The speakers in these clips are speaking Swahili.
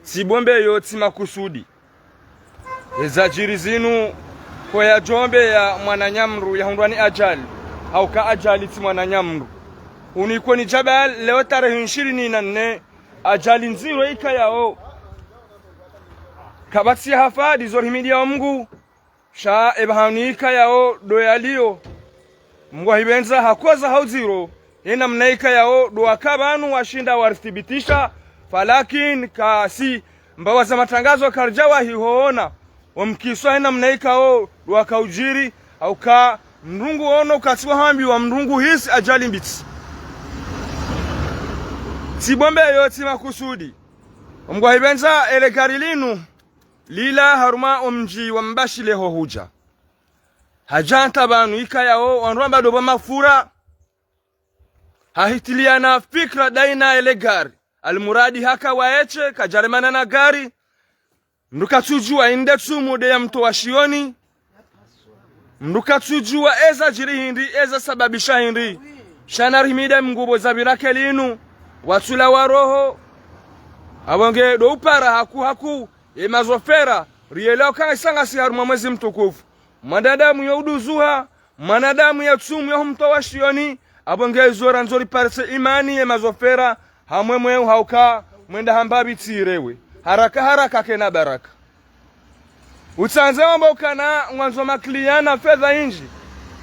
Sibombe yoti makusudi. Ezajiri zinu kwa ya jombe ya mwananyamru ya hundwani ajali. Hauka ajali ti mwananyamru. Unikuwa ni jabal leo tarehe 24 ajali nziro ika yao. Kabati hafadi zorhimidi ya Mungu. Sha ebahani ika yao doyalio. Mungu hibenza hakoza hauziro. Hina mnaika yao doakabanu washinda warithibitisha. Falakin kasi mbawa za matangazo karjawa hihoona wamkiswa hina mnaika o doakaujiri au ka mrungu ono katiwa hambi wa mrungu hisi ajali mbiti. Sibombe yoti makusudi. Mungu hibenza ele gari linu lila haruma omji wa mbashile hohuja. Hajanta banu ika yao wanromba doba mafura. Hahitiliana fikra daina ele gari. Almuradi haka waeche kajaremana na gari. Mruka tujua indeksu mude ya mto wa shioni. Mruka tujua eza jiri hindi eza sababisha hindi. Shanarhimide mgubo zabirake linu. Watula waroho. Abonge do upara haku. Emazofera. Rieleo kanga isanga si haruma mwezi mtukufu. Manadamu ya uduzuha. Manadamu ya tsumu ya mto wa shioni. Abonge zora nzori parse imani emazofera. Hamwe hauka mwenda hambabi tirewe. Haraka kena baraka. Utanze wamba ukana mwanzo makliana fedha inji.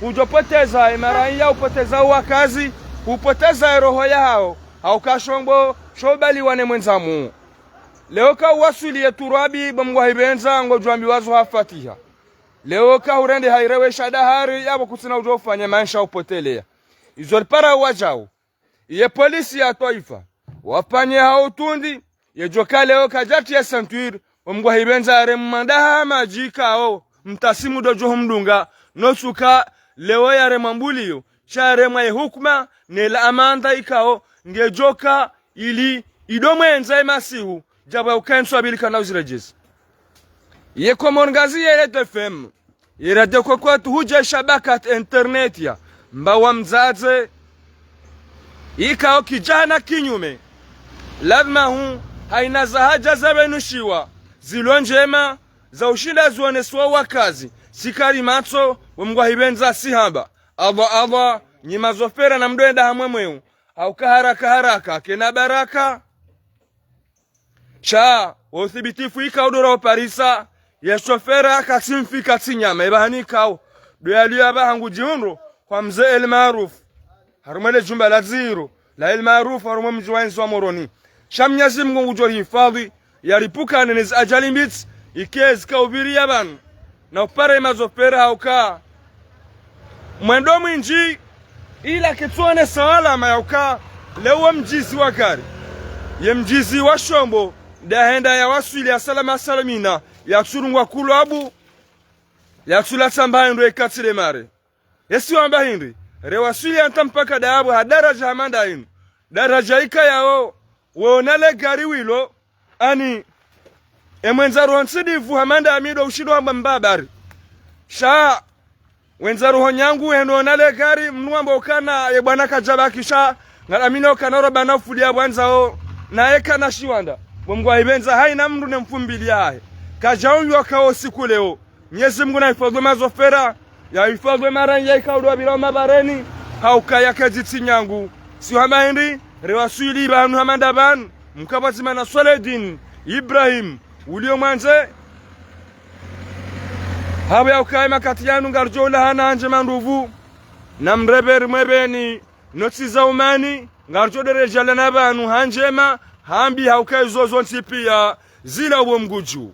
Ujopoteza imaraia upoteza wakazi. Upoteza roho yao. Hauka shombo shobali wane mwenzamu. Leo ka wasuli ya turabi bamgwa hibenza ngojwambi wazo hafatiha. Leo ka urende hairewe shadahari yabo kutina ujofanya maisha upotelea. Izolipara wajao. Iye polisi ya toifa. Wapanye hao tundi ye joka leo kajati ya santuir omgwa hibenza are mmandaha majika ao mtasimu dojo mdunga nosuka leo ya remambulio share mwa hukuma nela amanda ikao nge joka ili idomwenza masihu jaba ukenso abilika na uzirejezi ye komongazi ye FM ye radio kwa huja shabakat internet ya mbawa mzaze ikao kijana kinyume lazima hu haina za haja za benushiwa zilo njema za ushinda zuoneswa wakazi sikari matso wamgwa hibenza sihaba Allah nyima zofera na mdoenda hamwemweu au haraka kena baraka cha uthibitifu ikaudora parisa ya shofera kasimfika tinyama ibahani kao doyaliyo abahangu jiunro kwa mzee El Maruf harumele jumba la ziro la El Maruf harumo mjiwainzi wa moroni Shamnyazi Mungu ujori hifadhi yaripuka nenezi ajali mbiti ikezi kaubiri yabanu na upare mazopera hauka mwendo mwinji ila kituane sawala mayauka lewa mjizi wa gari ye mjizi wa shombo dahenda ya waswili ya salama salamina ya tsurungwa kulu abu ya tsulata mbahindu ekatile mare yesi wa mbahindu rewaswili ya ntampaka dahabu hadaraja hamanda inu daraja ika yao wonale gari wilo ani emwenza ruhonsidivu hamanda amido ushido wa mbabari sha wenza ruhonyangu henonale gari mnuamba ukana yebwana kajaba kisha ngalamino kanaro bana fulia bwanzao na eka na shiwanda bomgwa ibenza haina mndu ne mfumbilia hae kajaunyu wakao siku leo Mwenyezi Mungu na hifadhi mazofera ya hifadhi maranja ikaudwa bila mabareni hauka kajiti nyangu si hamaindi rewaswili banu hamanda ban mkabazima na Saladin Ibrahim ulio mwanze hawe ukaima kati yanu ngarjola hana anje manduvu na mreber mwebeni notsi za umani ngarjodere jala na banu hanjema hambi hauka zozo ntipia zila uo mguju